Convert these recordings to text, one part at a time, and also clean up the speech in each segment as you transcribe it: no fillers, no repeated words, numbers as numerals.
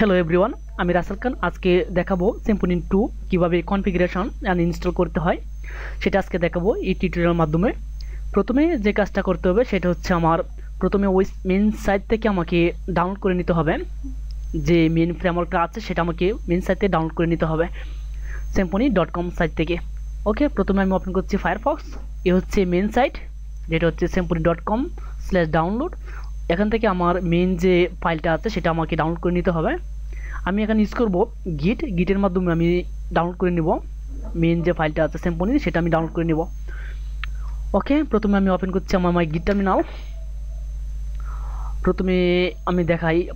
Hello everyone, আমি রাসেল খান। আজকে দেখাবো সিম্ফনি 2 কিভাবে কনফিগারেশন অ্যান্ড ইনস্টল করতে হয় সেটা আজকে দেখাবো এই টিউটোরিয়ালের মাধ্যমে। প্রথমে যে কাজটা করতে হবে সেটা হচ্ছে আমার প্রথমে ওই মেন সাইট থেকে আমাকে ডাউনলোড করে নিতে হবে। যে মেন ফ্রেমওয়ার্কটা আছে সেটা আমাকে মেন সাইট থেকে ডাউনলোড করে নিতে হবে symfony.com সাইট থেকে। ওকে, প্রথমে আমি ওপেন করছি ফায়ারফক্স। এ হচ্ছে মেন সাইট, যেটা হচ্ছে symfony.com/ডাউনলোড। এখান থেকে আমার মেন যে ফাইলটা আছে সেটা আমাকে ডাউনলোড করে নিতে হবে। আমি এখানে ইউজ করব গিটের মাধ্যমে আমি ডাউনলোড করে নিব মেন যে ফাইলটা আছে সিম্ফনি, সেটা আমি ডাউনলোড করে নিব। ওকে, প্রথমে আমি ওপেন করছি আমার গিট টার্মিনাল।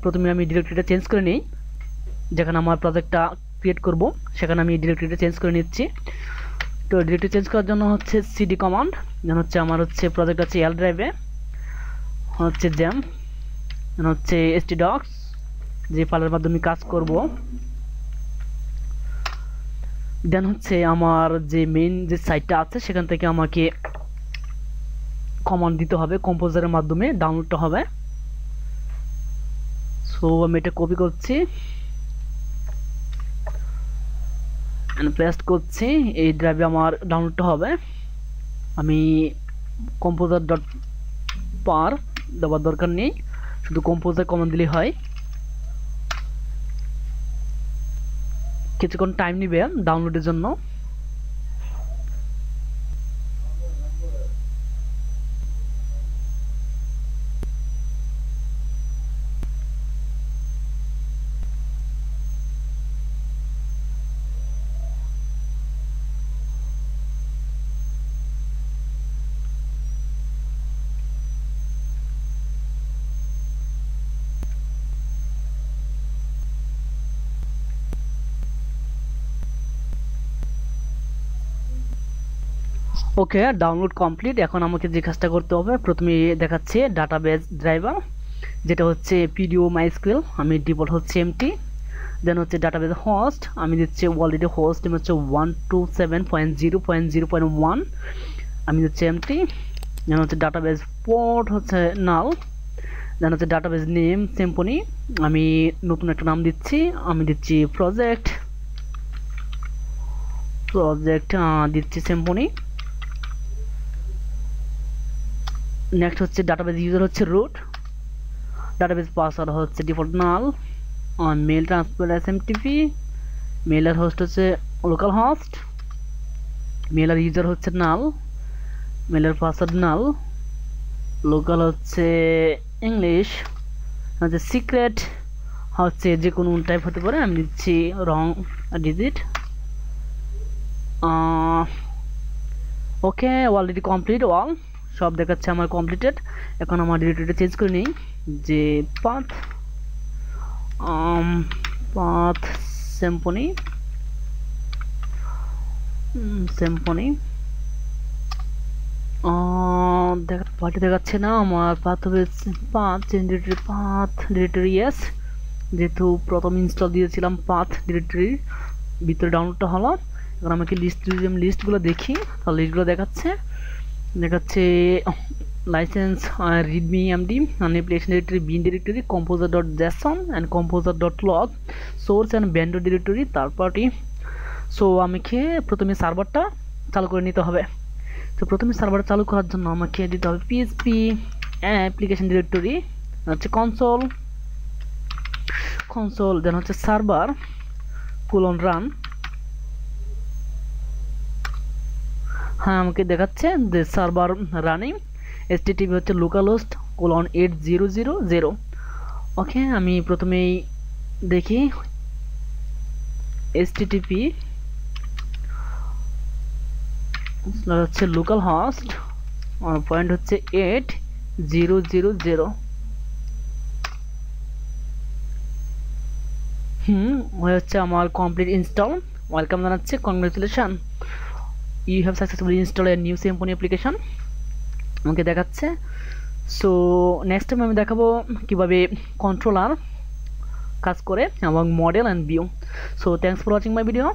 প্রথমে আমি ডিরেক্টরিটা চেঞ্জ করে নিই। যেখানে আমার প্রজেক্টটা ক্রিয়েট করব সেখানে আমি ডিরেক্টরিটা চেঞ্জ করে নিচ্ছি। তো ডিরেক্টরি চেঞ্জ করার জন্য হচ্ছে সিডি কমান্ড। যেন হচ্ছে আমার প্রজেক্ট আছে এল ড্রাইভে, হচ্ছে জ্যাম, হচ্ছে htdocs, যে ফাইলের মাধ্যমে কাজ করব। দেন হচ্ছে আমার যে মেইন যে সাইটটা আছে সেখান থেকে আমাকে কমান্ড দিতে হবে, কম্পোজারের মাধ্যমে ডাউনলোডটা হবে। সো আমি এটা কপি করছি এন্ড পেস্ট করছি, এই ড্রাইভে আমার ডাউনলোডটা হবে। আমি composer.par দেওয়ার দরকার নেই, শুধু কম্পোজার কমান্ড দিলেই হয়। কিছুক্ষণ টাইম নেবে ডাউনলোডের জন্য। ওকে, ডাউনলোড কমপ্লিট। এখন আমাকে যে কাজটা করতে হবে, প্রথমে দেখাচ্ছে ডাটাবেজ ড্রাইভার, যেটা হচ্ছে পিডিও মাইস্কুয়েল। আমি ডিফল্ট হচ্ছে এমটি। দেন হচ্ছে ডাটাবেজ হোস্ট, আমি দিচ্ছি অলরেডি হোস্ট নেম হচ্ছে 127.0.0.1, আমি দিচ্ছি এমটি। দেন হচ্ছে ডাটাবেজ পোর্ট হচ্ছে নাল। দেন হচ্ছে ডাটাবেজ নেম সিম্ফনি, আমি নতুন একটা নাম দিচ্ছি, আমি দিচ্ছি প্রজেক্ট দিচ্ছি সিম্ফনি। নেক্সট হচ্ছে ডাটাবেজ ইউজার হচ্ছে রুট, ডাটাবেজ পাসওয়ার্ড হচ্ছে ডিফল্ট নাল, মেল ট্রান্সফার এসএমটিপি, মেলার হোস্ট হচ্ছে লোকাল হোস্ট, মেলার ইউজার হচ্ছে নাল, মেলার পাসওয়ার্ড নাল, লোকাল হচ্ছে ইংলিশ, হচ্ছে সিক্রেট হচ্ছে যে কোনো টাইপ হতে পারে, আমি দিচ্ছি রং ডিজিট। ওকে, অলরেডি কমপ্লিট, অল সব দেখাচ্ছে আমার কমপ্লিটেড। এখন আমার ডিরেক্টরিটা চেঞ্জ করে নিই, যে পাথ সিম্ফনি দেখাচ্ছে না আমার পাথ হবে পাথ ডিরেক্টরি। ইয়েস, যেহেতু প্রথম ইনস্টল দিয়েছিলাম পাথ ডিরেক্টরির ভিতরে ডাউনলোডটা হলো। এখন আমাকে লিস্টগুলো দেখি, তাহলে লিস্টগুলো দেখাচ্ছে licence readme MD application directory bin directory composer.json and composer.log source and vendor directory third party. So আমাকে প্রথমে সার্ভারটা চালু করে নিতে হবে। তো প্রথমে সার্ভার চালু করার জন্য আমাকে দিতে হবে পিএইচপি অ্যাপ্লিকেশন ডিরেক্টরি, হচ্ছে কনসোল দেন হচ্ছে সার্ভার :রান। হ্যাঁ, আমাকে দেখাচ্ছে যে সার্ভার রানিং, এসটিটিপি হচ্ছে লোকালহোস্ট :8000। ওকে, আমি প্রথমেই দেখি এসটিটিপি হচ্ছে লোকাল হোস্ট, পয়েন্ট হচ্ছে 8000। হচ্ছে আমার কমপ্লিট ইনস্টল। ওয়েলকাম জানাচ্ছে, congratulation, you have successfully install a new Symfony application আমাকে দেখাচ্ছে। সো নেক্সট টাইম আমি দেখাবো কিভাবে কন্ট্রোলার কাজ করে এবং model and view. So thanks for watching my video.